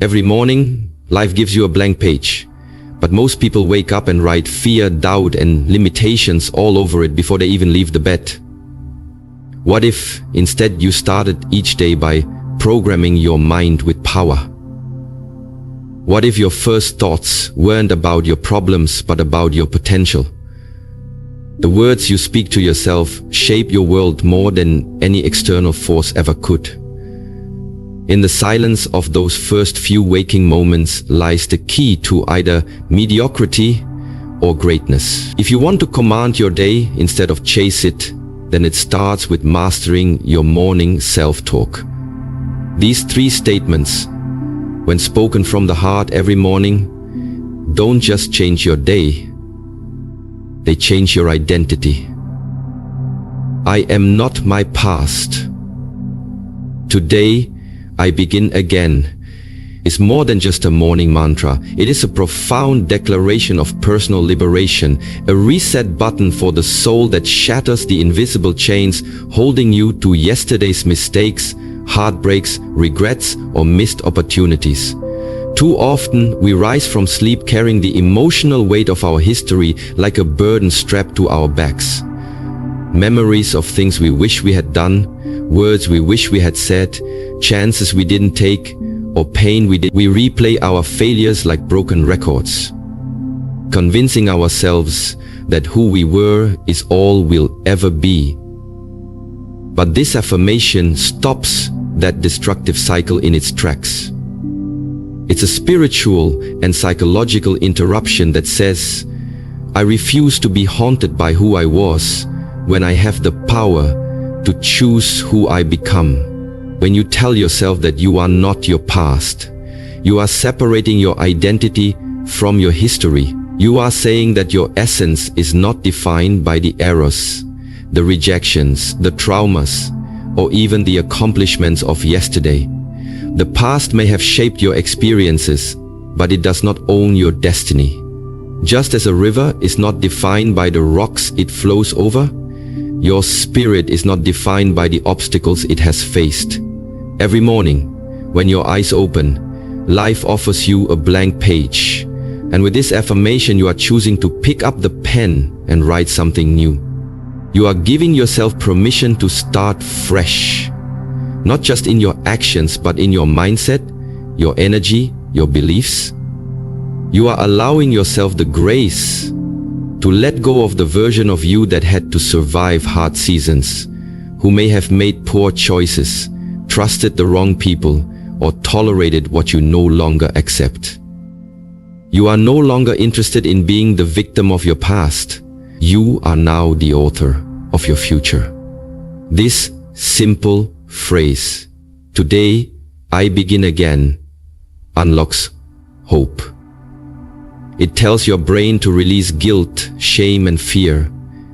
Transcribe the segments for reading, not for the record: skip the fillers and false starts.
Every morning, life gives you a blank page. But most people wake up and write fear, doubt, and limitations all over it before they even leave the bed. What if instead you started each day by programming your mind with power? What if your first thoughts weren't about your problems but about your potential? The words you speak to yourself shape your world more than any external force ever could. In the silence of those first few waking moments lies the key to either mediocrity or greatness. If you want to command your day instead of chase it, then it starts with mastering your morning self-talk. These 3 statements, when spoken from the heart every morning, don't just change your day, they change your identity. I am not my past. Today, I begin again is more than just a morning mantra. It is a profound declaration of personal liberation, a reset button for the soul that shatters the invisible chains holding you to yesterday's mistakes, heartbreaks, regrets, or missed opportunities. Too often, we rise from sleep carrying the emotional weight of our history like a burden strapped to our backs. Memories of things we wish we had done, words we wish we had said, chances we didn't take, or pain we did. We replay our failures like broken records, convincing ourselves that who we were is all we'll ever be. But this affirmation stops that destructive cycle in its tracks. It's a spiritual and psychological interruption that says, I refuse to be haunted by who I was when I have the power to choose who I become. When you tell yourself that you are not your past, you are separating your identity from your history. You are saying that your essence is not defined by the errors, the rejections, the traumas, or even the accomplishments of yesterday. The past may have shaped your experiences, but it does not own your destiny. Just as a river is not defined by the rocks it flows over, your spirit is not defined by the obstacles it has faced. Every morning, when your eyes open, life offers you a blank page. And with this affirmation, you are choosing to pick up the pen and write something new. You are giving yourself permission to start fresh, not just in your actions, but in your mindset, your energy, your beliefs. You are allowing yourself the grace to let go of the version of you that had to survive hard seasons, who may have made poor choices, trusted the wrong people, or tolerated what you no longer accept. You are no longer interested in being the victim of your past. You are now the author of your future. This simple phrase, "Today I begin again," unlocks hope. It tells your brain to release guilt, shame, and fear.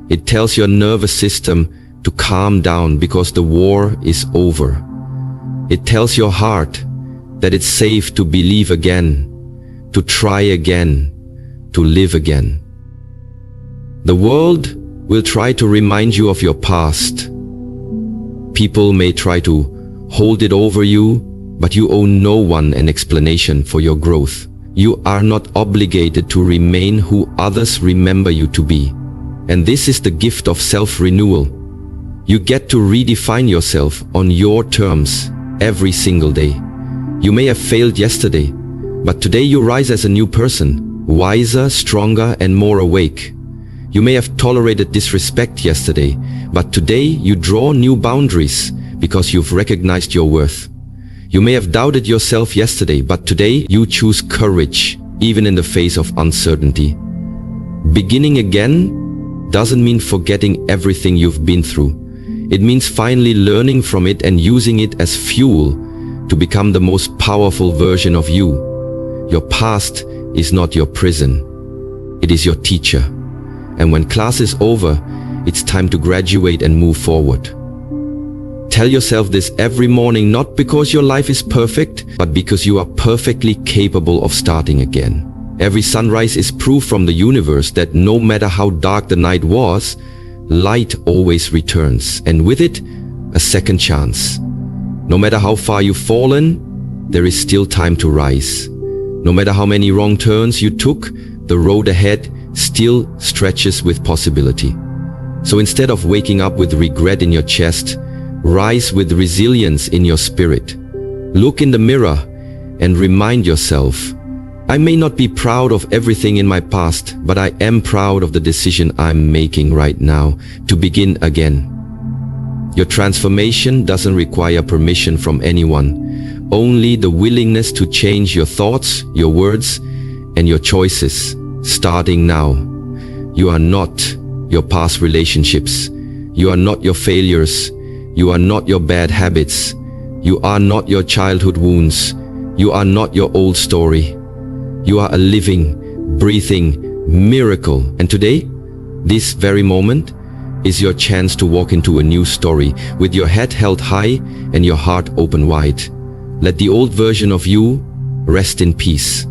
It tells your nervous system to calm down because the war is over. It tells your heart that it's safe to believe again, to try again, to live again. The world will try to remind you of your past. People may try to hold it over you, but you owe no one an explanation for your growth. You are not obligated to remain who others remember you to be. And this is the gift of self-renewal. You get to redefine yourself on your terms every single day. You may have failed yesterday, but today you rise as a new person, wiser, stronger, and more awake. You may have tolerated disrespect yesterday, but today you draw new boundaries because you've recognized your worth. You may have doubted yourself yesterday, but today you choose courage, even in the face of uncertainty. Beginning again doesn't mean forgetting everything you've been through. It means finally learning from it and using it as fuel to become the most powerful version of you. Your past is not your prison. It is your teacher. And when class is over, it's time to graduate and move forward. Tell yourself this every morning, not because your life is perfect, but because you are perfectly capable of starting again. Every sunrise is proof from the universe that no matter how dark the night was, light always returns, and with it, a second chance. No matter how far you've fallen, there is still time to rise. No matter how many wrong turns you took, the road ahead still stretches with possibility. So instead of waking up with regret in your chest, rise with resilience in your spirit. Look in the mirror and remind yourself, I may not be proud of everything in my past, but I am proud of the decision I'm making right now to begin again. Your transformation doesn't require permission from anyone, only the willingness to change your thoughts, your words, and your choices, starting now. You are not your past relationships. You are not your failures. You are not your bad habits. You are not your childhood wounds. You are not your old story. You are a living, breathing miracle. And today, this very moment, is your chance to walk into a new story with your head held high and your heart open wide. Let the old version of you rest in peace,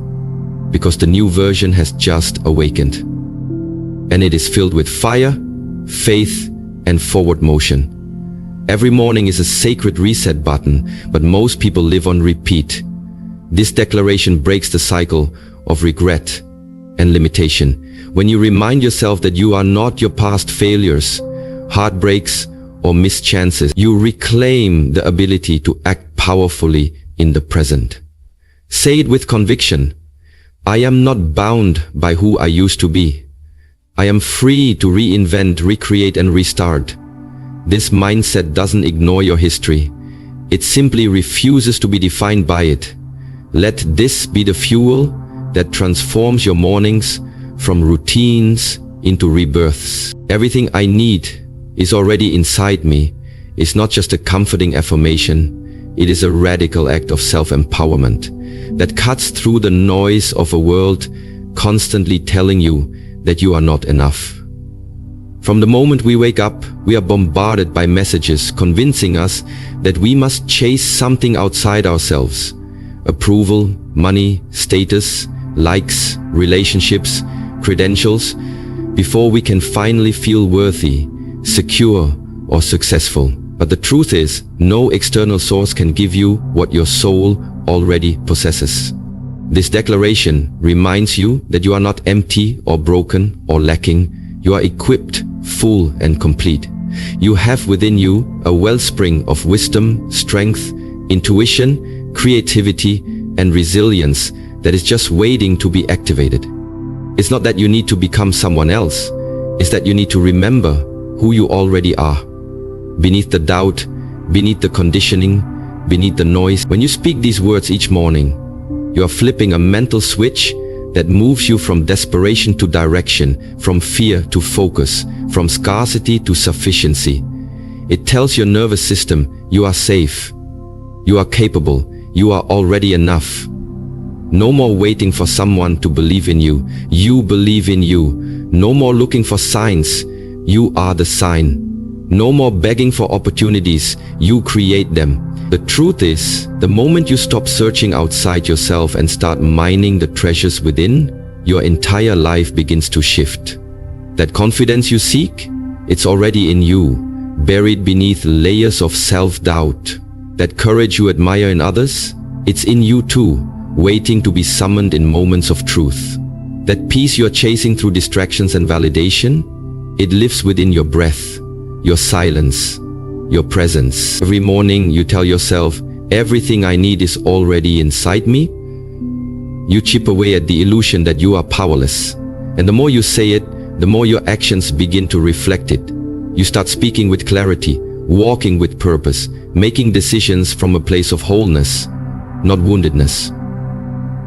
because the new version has just awakened. And it is filled with fire, faith, and forward motion. Every morning is a sacred reset button, but most people live on repeat. This declaration breaks the cycle of regret and limitation. When you remind yourself that you are not your past failures, heartbreaks, or missed chances, you reclaim the ability to act powerfully in the present. Say it with conviction. I am not bound by who I used to be. I am free to reinvent, recreate, and restart. This mindset doesn't ignore your history. It simply refuses to be defined by it. Let this be the fuel that transforms your mornings from routines into rebirths. Everything I need is already inside me. It's not just a comforting affirmation. It is a radical act of self-empowerment that cuts through the noise of a world constantly telling you that you are not enough. From the moment we wake up, we are bombarded by messages convincing us that we must chase something outside ourselves. Approval, money, status, likes, relationships, credentials, before we can finally feel worthy, secure, or successful. But the truth is, no external source can give you what your soul already possesses. This declaration reminds you that you are not empty or broken or lacking. You are equipped, full, and complete. You have within you a wellspring of wisdom, strength, intuition, creativity, and resilience that is just waiting to be activated. It's not that you need to become someone else. It's that you need to remember who you already are. Beneath the doubt, beneath the conditioning, beneath the noise. When you speak these words each morning, you are flipping a mental switch that moves you from desperation to direction, from fear to focus, from scarcity to sufficiency. It tells your nervous system you are safe, you are capable, you are already enough. No more waiting for someone to believe in you. You believe in you. No more looking for signs. You are the sign. No more begging for opportunities. You create them. The truth is, the moment you stop searching outside yourself and start mining the treasures within, your entire life begins to shift. That confidence you seek, it's already in you, buried beneath layers of self-doubt. That courage you admire in others, it's in you too, waiting to be summoned in moments of truth. That peace you're chasing through distractions and validation, it lives within your breath, your silence, your presence. Every morning you tell yourself, everything I need is already inside me. You chip away at the illusion that you are powerless. And the more you say it, the more your actions begin to reflect it. You start speaking with clarity, walking with purpose, making decisions from a place of wholeness, not woundedness.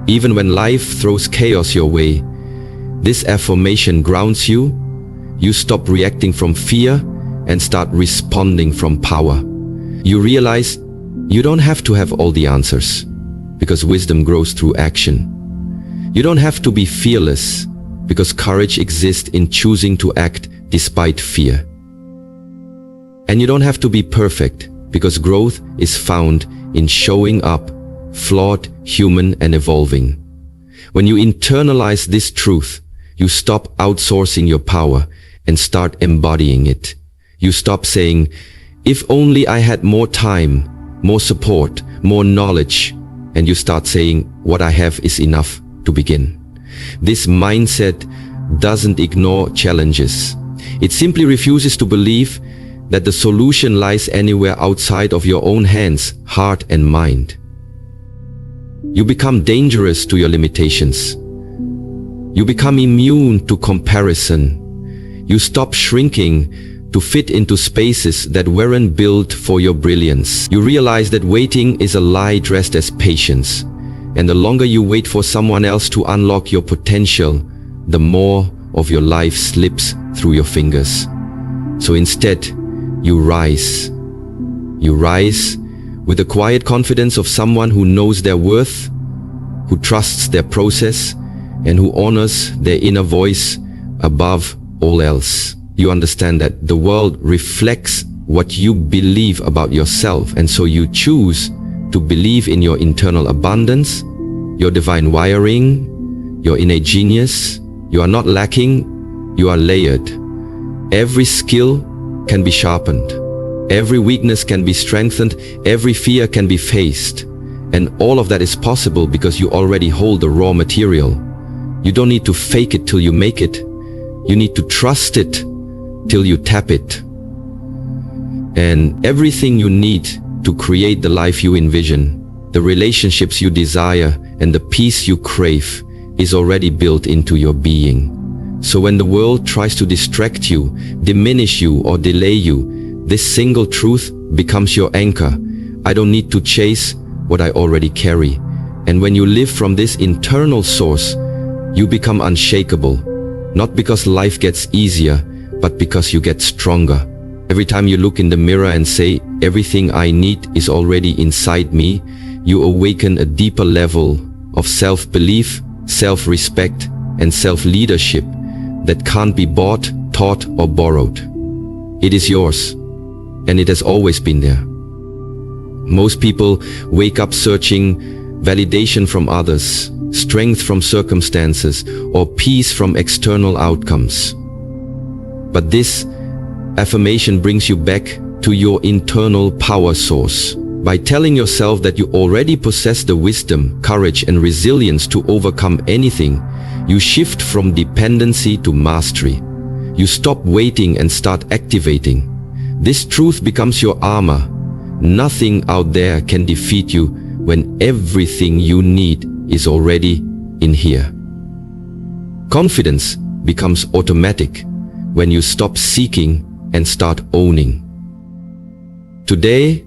Even when life throws chaos your way, this affirmation grounds you. You stop reacting from fear and start responding from power. You realize you don't have to have all the answers, because wisdom grows through action. You don't have to be fearless, because courage exists in choosing to act despite fear. And you don't have to be perfect, because growth is found in showing up, flawed, human, and evolving. When you internalize this truth, you stop outsourcing your power and start embodying it. You stop saying, if only I had more time, more support, more knowledge, and you start saying, what I have is enough to begin. This mindset doesn't ignore challenges. It simply refuses to believe that the solution lies anywhere outside of your own hands, heart, and mind. You become dangerous to your limitations. You become immune to comparison. You stop shrinking to fit into spaces that weren't built for your brilliance. You realize that waiting is a lie dressed as patience. And the longer you wait for someone else to unlock your potential, the more of your life slips through your fingers. So instead, you rise. You rise with the quiet confidence of someone who knows their worth, who trusts their process, and who honors their inner voice above all else. You understand that the world reflects what you believe about yourself, and so you choose to believe in your internal abundance, your divine wiring, your innate genius. You are not lacking, you are layered. Every skill can be sharpened. Every weakness can be strengthened. Every fear can be faced. And all of that is possible because you already hold the raw material. You don't need to fake it till you make it. You need to trust it till you tap it. And everything you need to create the life you envision, the relationships you desire, and the peace you crave is already built into your being. So when the world tries to distract you, diminish you, or delay you, this single truth becomes your anchor. I don't need to chase what I already carry. And when you live from this internal source, you become unshakable, not because life gets easier, but because you get stronger. Every time you look in the mirror and say, everything I need is already inside me, you awaken a deeper level of self-belief, self-respect, and self-leadership that can't be bought, taught, or borrowed. It is yours, and it has always been there. Most people wake up searching validation from others, strength from circumstances, or peace from external outcomes. But this affirmation brings you back to your internal power source. By telling yourself that you already possess the wisdom, courage, and resilience to overcome anything, you shift from dependency to mastery. You stop waiting and start activating. This truth becomes your armor. Nothing out there can defeat you when everything you need is already in here. Confidence becomes automatic when you stop seeking and start owning. Today,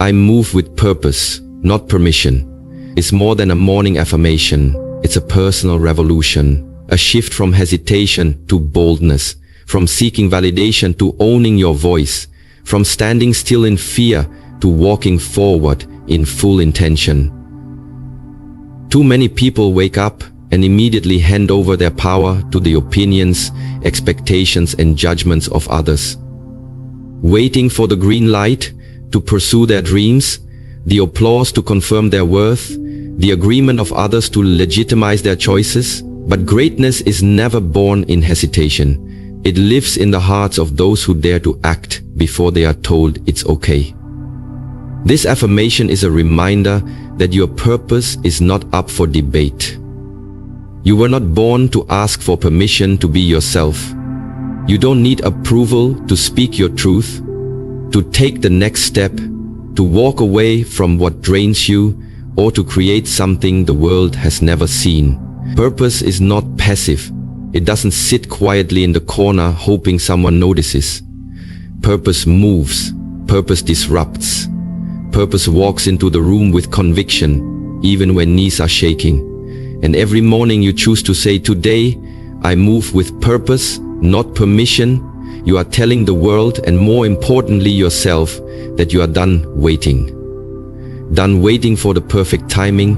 I move with purpose, not permission. It's more than a morning affirmation. It's a personal revolution, a shift from hesitation to boldness, from seeking validation to owning your voice, from standing still in fear to walking forward in full intention. Too many people wake up and immediately hand over their power to the opinions, expectations, and judgments of others. Waiting for the green light to pursue their dreams, the applause to confirm their worth, the agreement of others to legitimize their choices. But greatness is never born in hesitation. It lives in the hearts of those who dare to act before they are told it's okay. This affirmation is a reminder that your purpose is not up for debate. You were not born to ask for permission to be yourself. You don't need approval to speak your truth, to take the next step, to walk away from what drains you, or to create something the world has never seen. Purpose is not passive. It doesn't sit quietly in the corner hoping someone notices. Purpose moves. Purpose disrupts. Purpose walks into the room with conviction, even when knees are shaking. And every morning you choose to say, today, I move with purpose, not permission. You are telling the world, and more importantly yourself, that you are done waiting. Done waiting for the perfect timing.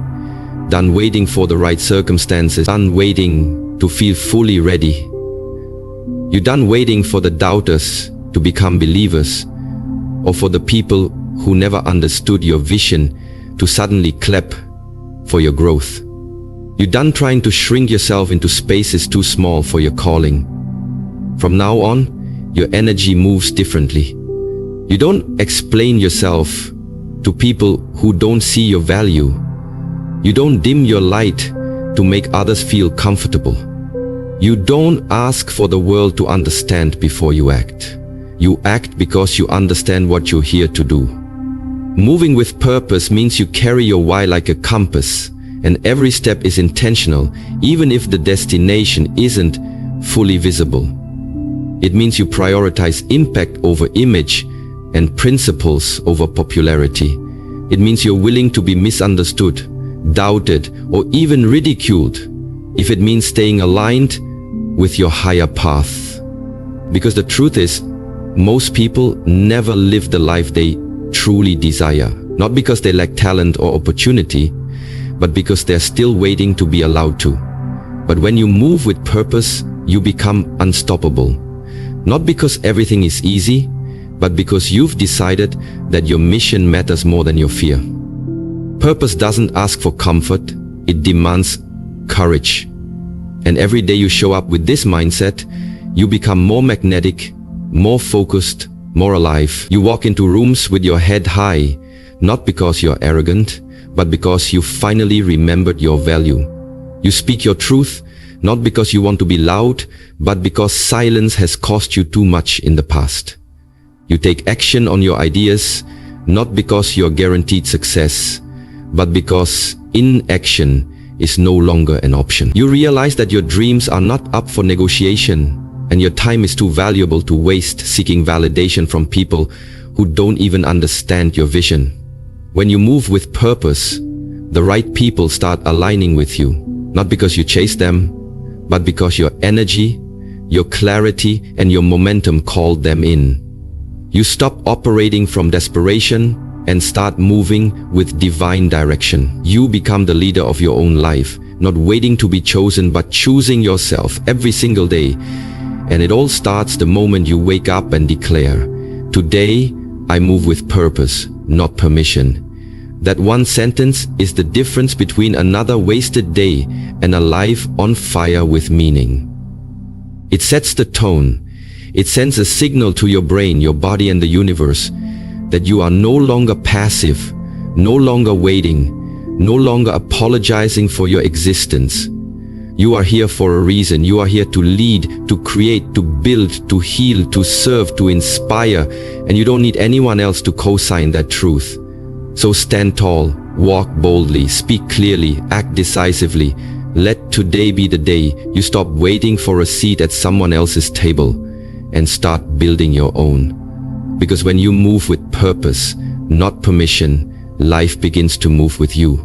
Done waiting for the right circumstances. Done waiting to feel fully ready. You're done waiting for the doubters to become believers, or for the people who never understood your vision to suddenly clap for your growth. You're done trying to shrink yourself into spaces too small for your calling. From now on, your energy moves differently. You don't explain yourself to people who don't see your value. You don't dim your light to make others feel comfortable. You don't ask for the world to understand before you act. You act because you understand what you're here to do. Moving with purpose means you carry your why like a compass, and every step is intentional, even if the destination isn't fully visible. It means you prioritize impact over image and principles over popularity. It means you're willing to be misunderstood, doubted, or even ridiculed, if it means staying aligned with your higher path. Because the truth is, most people never live the life they truly desire, not because they lack talent or opportunity, but because they're still waiting to be allowed to. But when you move with purpose, you become unstoppable. Not because everything is easy, but because you've decided that your mission matters more than your fear. Purpose doesn't ask for comfort, it demands courage. And every day you show up with this mindset, you become more magnetic, more focused, more alive. You walk into rooms with your head high, not because you're arrogant, but because you finally remembered your value. You speak your truth, not because you want to be loud, but because silence has cost you too much in the past. You take action on your ideas, not because you're guaranteed success, but because inaction is no longer an option. You realize that your dreams are not up for negotiation, and your time is too valuable to waste seeking validation from people who don't even understand your vision. When you move with purpose, the right people start aligning with you, not because you chase them, but because your energy, your clarity, and your momentum called them in. You stop operating from desperation and start moving with divine direction. You become the leader of your own life, not waiting to be chosen, but choosing yourself every single day. And it all starts the moment you wake up and declare, "Today, I move with purpose, not permission." That one sentence is the difference between another wasted day and a life on fire with meaning. It sets the tone. It sends a signal to your brain, your body, and the universe that you are no longer passive, no longer waiting, no longer apologizing for your existence. You are here for a reason. You are here to lead, to create, to build, to heal, to serve, to inspire, and you don't need anyone else to co-sign that truth. So stand tall, walk boldly, speak clearly, act decisively. Let today be the day you stop waiting for a seat at someone else's table and start building your own. Because when you move with purpose, not permission, life begins to move with you.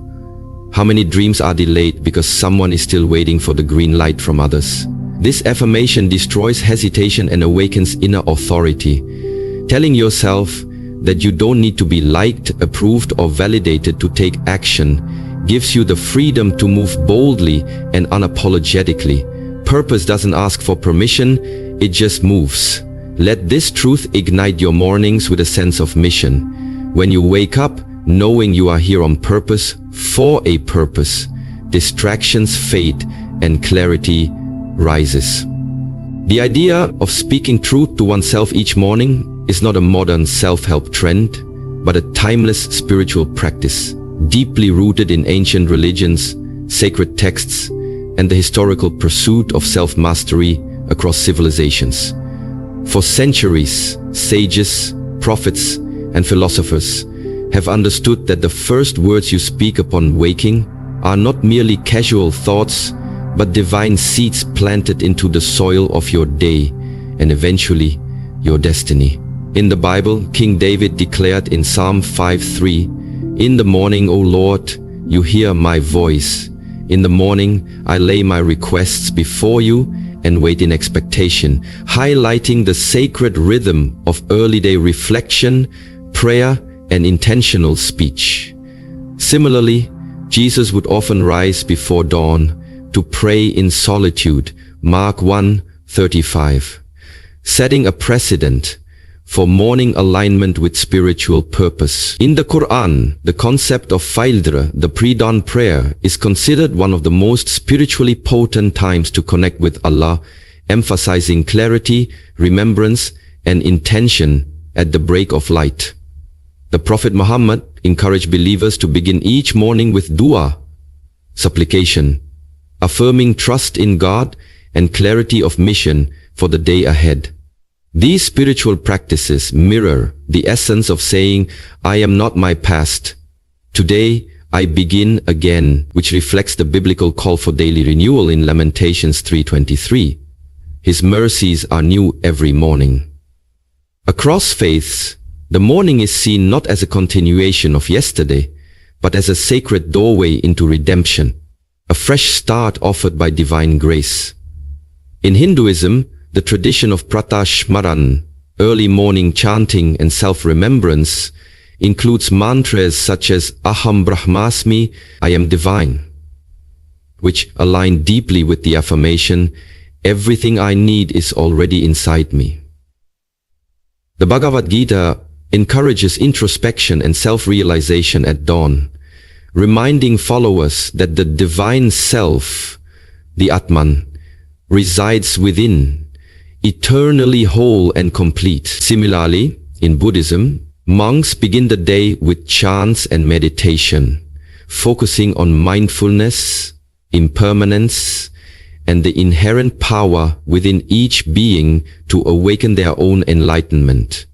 How many dreams are delayed because someone is still waiting for the green light from others? This affirmation destroys hesitation and awakens inner authority. Telling yourself that you don't need to be liked, approved, or validated to take action gives you the freedom to move boldly and unapologetically. Purpose doesn't ask for permission, it just moves. Let this truth ignite your mornings with a sense of mission. When you wake up knowing you are here on purpose, for a purpose, distractions fade and clarity rises. The idea of speaking truth to oneself each morning is not a modern self-help trend, but a timeless spiritual practice, deeply rooted in ancient religions, sacred texts, and the historical pursuit of self-mastery across civilizations. For centuries, sages, prophets, and philosophers have understood that the first words you speak upon waking are not merely casual thoughts, but divine seeds planted into the soil of your day and eventually your destiny. In the Bible, King David declared in Psalm 5:3, "In the morning, O Lord, you hear my voice. In the morning, I lay my requests before you and wait in expectation," highlighting the sacred rhythm of early day reflection, prayer, and intentional speech. Similarly, Jesus would often rise before dawn to pray in solitude, Mark 1:35, setting a precedent for morning alignment with spiritual purpose. In the Quran, the concept of Fajr, the pre-dawn prayer, is considered one of the most spiritually potent times to connect with Allah, emphasizing clarity, remembrance, and intention at the break of light. The Prophet Muhammad encouraged believers to begin each morning with dua, supplication, affirming trust in God and clarity of mission for the day ahead. These spiritual practices mirror the essence of saying, I am not my past. Today, I begin again, which reflects the biblical call for daily renewal in Lamentations 3:23. His mercies are new every morning. Across faiths, the morning is seen not as a continuation of yesterday, but as a sacred doorway into redemption, a fresh start offered by divine grace. In Hinduism, the tradition of pratashmaran, early morning chanting and self-remembrance, includes mantras such as Aham Brahmasmi, I am divine, which align deeply with the affirmation, everything I need is already inside me. The Bhagavad Gita encourages introspection and self-realization at dawn, reminding followers that the divine self, the Atman, resides within, eternally whole and complete. Similarly, in Buddhism, monks begin the day with chants and meditation, focusing on mindfulness, impermanence, and the inherent power within each being to awaken their own enlightenment,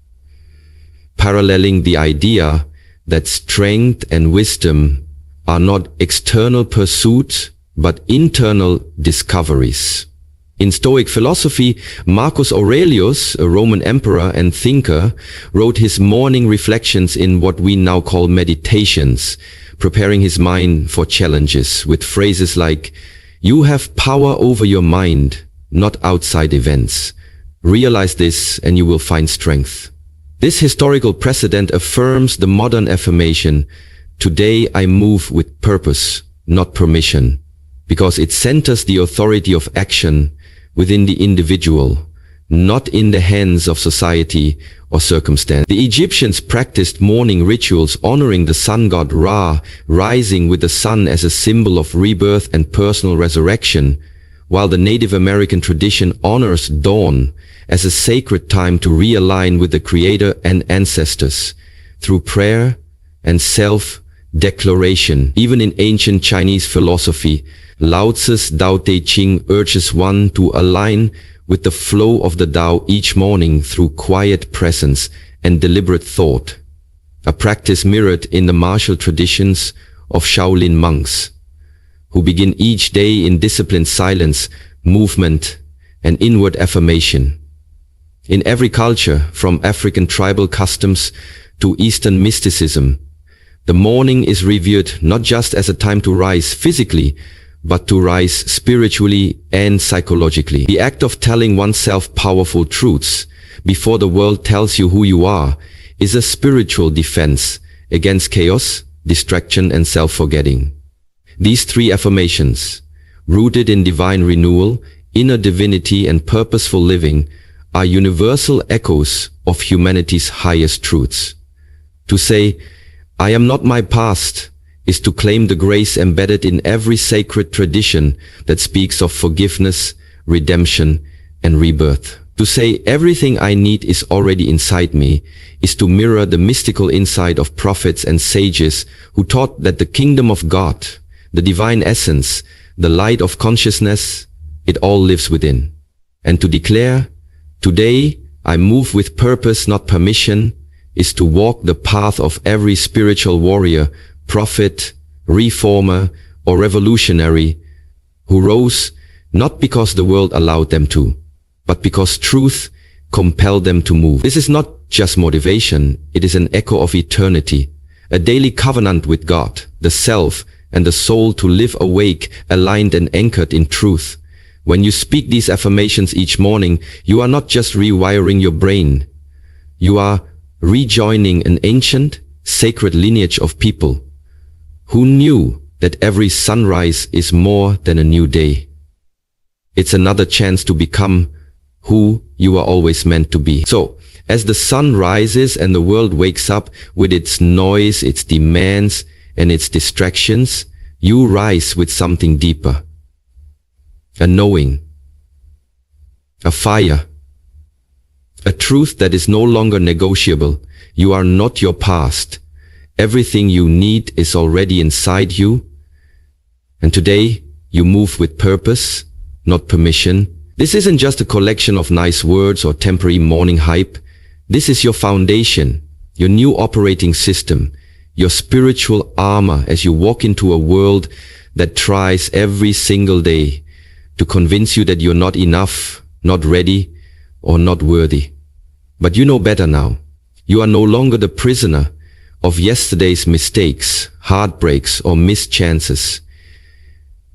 paralleling the idea that strength and wisdom are not external pursuits but internal discoveries. In Stoic philosophy, Marcus Aurelius, a Roman emperor and thinker, wrote his morning reflections in what we now call meditations, preparing his mind for challenges with phrases like, "You have power over your mind, not outside events. Realize this and you will find strength." This historical precedent affirms the modern affirmation, "Today I move with purpose, not permission," because it centers the authority of action within the individual, not in the hands of society or circumstance. The Egyptians practiced morning rituals honoring the sun god Ra, rising with the sun as a symbol of rebirth and personal resurrection, while the Native American tradition honors dawn as a sacred time to realign with the Creator and ancestors through prayer and self-declaration. Even in ancient Chinese philosophy, Lao Tzu's Tao Te Ching urges one to align with the flow of the Tao each morning through quiet presence and deliberate thought, a practice mirrored in the martial traditions of Shaolin monks, who begin each day in disciplined silence, movement, and inward affirmation. In every culture, from African tribal customs to Eastern mysticism, the morning is revered not just as a time to rise physically, but to rise spiritually and psychologically. The act of telling oneself powerful truths before the world tells you who you are is a spiritual defense against chaos, distraction, and self-forgetting. These three affirmations, rooted in divine renewal, inner divinity, and purposeful living, are universal echoes of humanity's highest truths. To say, "I am not my past," is to claim the grace embedded in every sacred tradition that speaks of forgiveness, redemption, and rebirth. To say, "Everything I need is already inside me," is to mirror the mystical insight of prophets and sages who taught that the kingdom of God, the divine essence, the light of consciousness, it all lives within. And to declare, "Today I move with purpose, not permission," is to walk the path of every spiritual warrior, prophet, reformer, or revolutionary who rose not because the world allowed them to, but because truth compelled them to move. This is not just motivation, it is an echo of eternity, a daily covenant with God, the self, and the soul to live awake, aligned and anchored in truth. When you speak these affirmations each morning, you are not just rewiring your brain, you are rejoining an ancient, sacred lineage of people who knew that every sunrise is more than a new day. It's another chance to become who you are always meant to be. So, as the sun rises and the world wakes up with its noise, its demands, and its distractions, you rise with something deeper. A knowing, a fire, a truth that is no longer negotiable. You are not your past. Everything you need is already inside you, And today, you move with purpose, not permission. This isn't just a collection of nice words or temporary morning hype. This is your foundation, your new operating system, your spiritual armor as you walk into a world that tries every single day to convince you that you're not enough, not ready, or not worthy. But you know better now. You are no longer the prisoner of yesterday's mistakes, heartbreaks, or missed chances.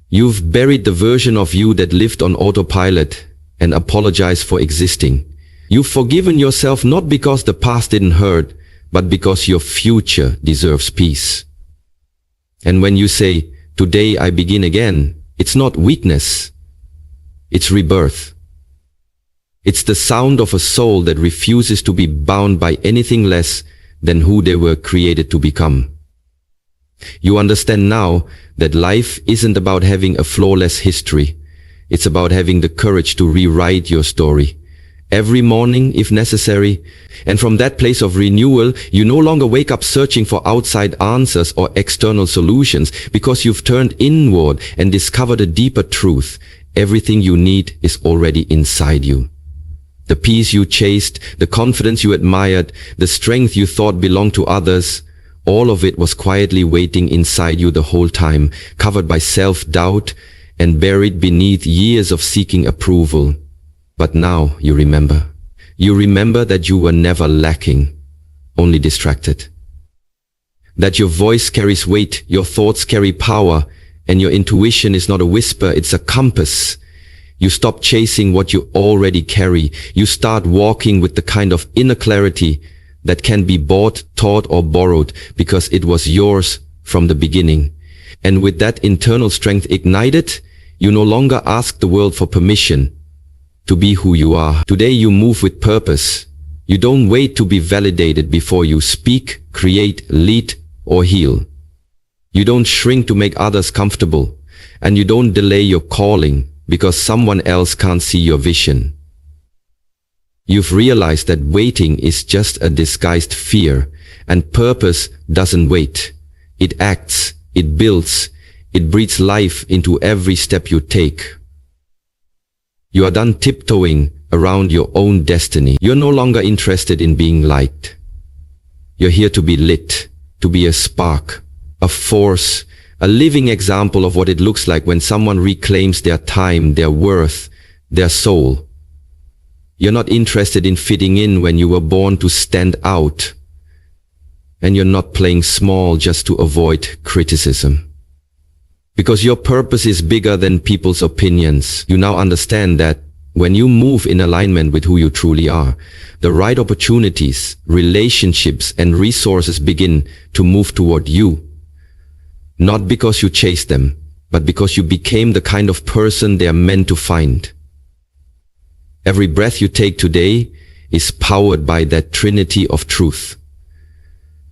You've buried the version of you that lived on autopilot and apologized for existing. You've forgiven yourself not because the past didn't hurt, but because your future deserves peace. And when you say, "Today I begin again," it's not weakness. It's rebirth. It's the sound of a soul that refuses to be bound by anything less than who they were created to become. You understand now that life isn't about having a flawless history. It's about having the courage to rewrite your story every morning if necessary. And from that place of renewal, you no longer wake up searching for outside answers or external solutions, because you've turned inward and discovered a deeper truth. Everything you need is already inside you. The peace you chased, the confidence you admired, the strength you thought belonged to others, all of it was quietly waiting inside you the whole time, covered by self-doubt and buried beneath years of seeking approval. But now you remember. You remember that you were never lacking, only distracted. That your voice carries weight, your thoughts carry power, and your intuition is not a whisper, it's a compass. You stop chasing what you already carry. You start walking with the kind of inner clarity that can be bought, taught, or borrowed, because it was yours from the beginning. And with that internal strength ignited, you no longer ask the world for permission to be who you are. Today you move with purpose. You don't wait to be validated before you speak, create, lead, or heal. You don't shrink to make others comfortable, and you don't delay your calling because someone else can't see your vision. You've realized that waiting is just a disguised fear, and purpose doesn't wait. It acts, it builds, it breathes life into every step you take. You are done tiptoeing around your own destiny. You're no longer interested in being liked. You're here to be lit, to be a spark, a force, a living example of what it looks like when someone reclaims their time, their worth, their soul. You're not interested in fitting in when you were born to stand out. And you're not playing small just to avoid criticism. Because your purpose is bigger than people's opinions. You now understand that when you move in alignment with who you truly are, the right opportunities, relationships, and resources begin to move toward you. Not because you chased them, but because you became the kind of person they are meant to find. Every breath you take today is powered by that trinity of truth.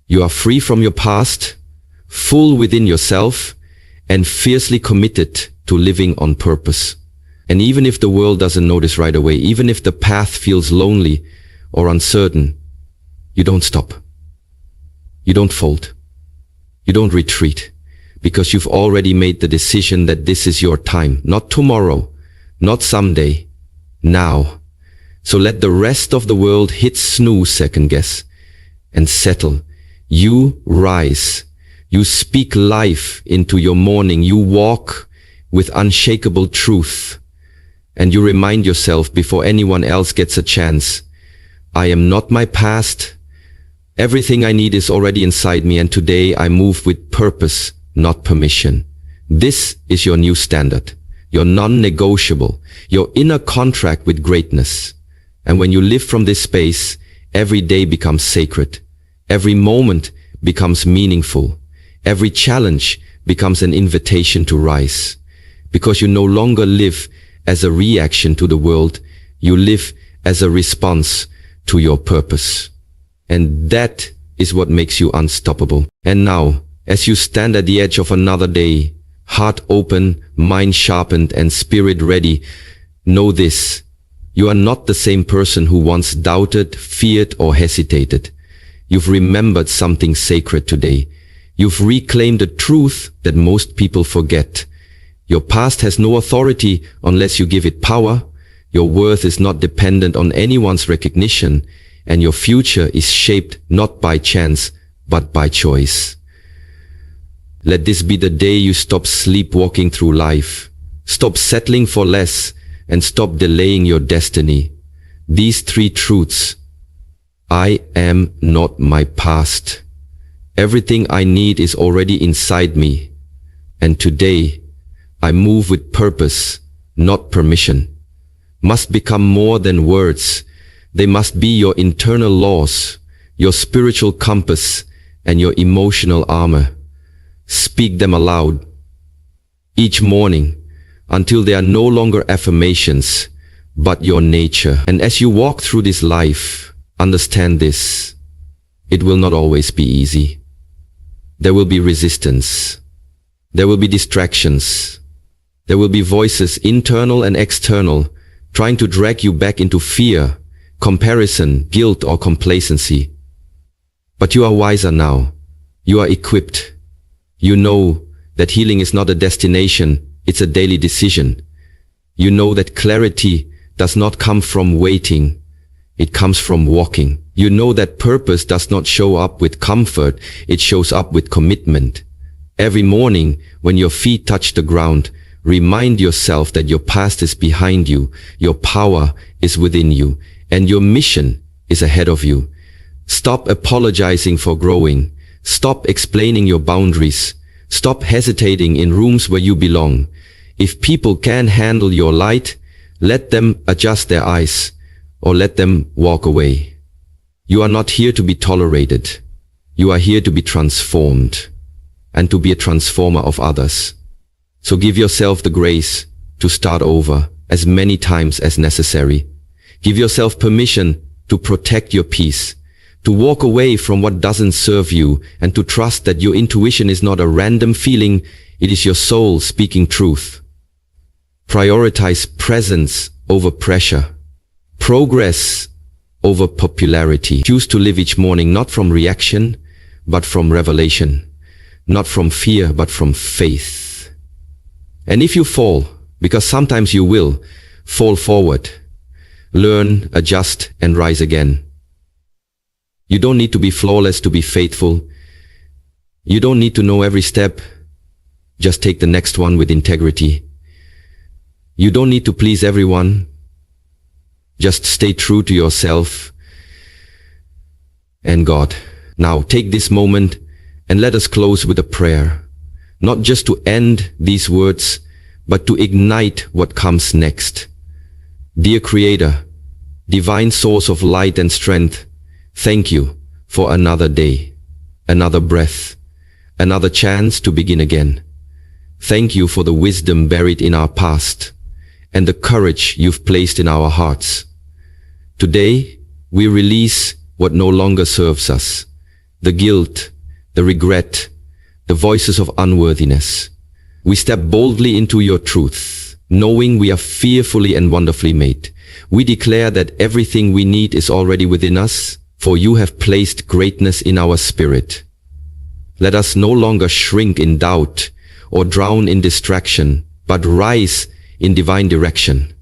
You are free from your past, full within yourself, and fiercely committed to living on purpose. And even if the world doesn't notice right away, even if the path feels lonely or uncertain, you don't stop. You don't fold. You don't retreat. Because you've already made the decision that this is your time, not tomorrow, not someday, now. So let the rest of the world hit snooze, second guess, and settle. You rise. You speak life into your morning. You walk with unshakable truth. And you remind yourself before anyone else gets a chance, I am not my past. Everything I need is already inside me, and today I move with purpose, not permission. This is your new standard, your non-negotiable, your inner contract with greatness. And when you live from this space, every day becomes sacred. Every moment becomes meaningful. Every challenge becomes an invitation to rise. Because you no longer live as a reaction to the world, you live as a response to your purpose. And that is what makes you unstoppable. And now, as you stand at the edge of another day, heart open, mind sharpened, and spirit ready, know this: you are not the same person who once doubted, feared, or hesitated. You've remembered something sacred today. You've reclaimed a truth that most people forget. Your past has no authority unless you give it power. Your worth is not dependent on anyone's recognition, and your future is shaped not by chance, but by choice. Let this be the day you stop sleepwalking through life, stop settling for less, and stop delaying your destiny. These 3 truths. I am not my past. Everything I need is already inside me. And today, I move with purpose, not permission. Must become more than words. They must be your internal laws, your spiritual compass, and your emotional armor. Speak them aloud each morning until they are no longer affirmations, but your nature. And as you walk through this life, understand this. It will not always be easy. There will be resistance. There will be distractions. There will be voices, internal and external, trying to drag you back into fear, comparison, guilt, or complacency. But you are wiser now. You are equipped. You know that healing is not a destination, it's a daily decision. You know that clarity does not come from waiting, it comes from walking. You know that purpose does not show up with comfort, it shows up with commitment. Every morning, when your feet touch the ground, remind yourself that your past is behind you, your power is within you, and your mission is ahead of you. Stop apologizing for growing. Stop explaining your boundaries. Stop hesitating in rooms where you belong. If people can't handle your light, let them adjust their eyes or let them walk away. You are not here to be tolerated. You are here to be transformed and to be a transformer of others. So give yourself the grace to start over as many times as necessary. Give yourself permission to protect your peace, to walk away from what doesn't serve you, and to trust that your intuition is not a random feeling, it is your soul speaking truth. Prioritize presence over pressure, progress over popularity. Choose to live each morning not from reaction, but from revelation, not from fear, but from faith. And if you fall, because sometimes you will, fall forward. Learn, adjust, and rise again. You don't need to be flawless to be faithful. You don't need to know every step. Just take the next one with integrity. You don't need to please everyone. Just stay true to yourself and God. Now take this moment and let us close with a prayer. Not just to end these words, but to ignite what comes next. Dear Creator, divine source of light and strength, thank you for another day, another breath, another chance to begin again. Thank you for the wisdom buried in our past and the courage you've placed in our hearts. Today, we release what no longer serves us, the guilt, the regret, the voices of unworthiness. We step boldly into your truth, knowing we are fearfully and wonderfully made. We declare that everything we need is already within us, for you have placed greatness in our spirit. Let us no longer shrink in doubt or drown in distraction, but rise in divine direction.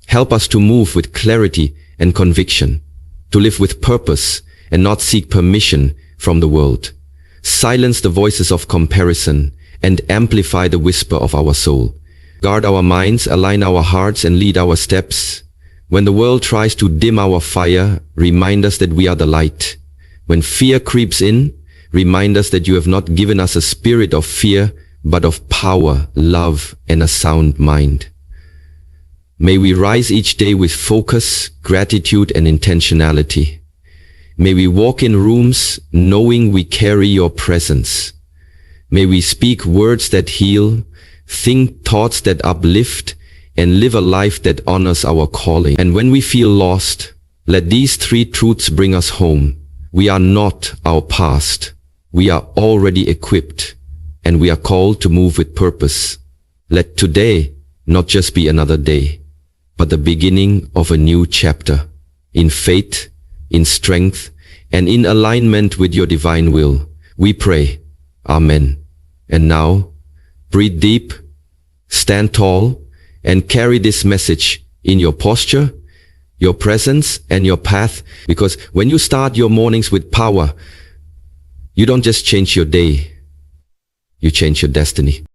Help us to move with clarity and conviction, to live with purpose and not seek permission from the world. Silence the voices of comparison and amplify the whisper of our soul. Guard our minds, align our hearts, and lead our steps. When the world tries to dim our fire, remind us that we are the light. When fear creeps in, remind us that you have not given us a spirit of fear, but of power, love, and a sound mind. May we rise each day with focus, gratitude, and intentionality. May we walk in rooms knowing we carry your presence. May we speak words that heal, think thoughts that uplift, and live a life that honors our calling. And when we feel lost, let these 3 truths bring us home. We are not our past. We are already equipped, and we are called to move with purpose. Let today not just be another day, but the beginning of a new chapter, in faith, in strength, and in alignment with your divine will. We pray. Amen. And now, breathe deep, Stand tall and carry this message in your posture, your presence, and your path, because when you start your mornings with power, you don't just change your day, you change your destiny.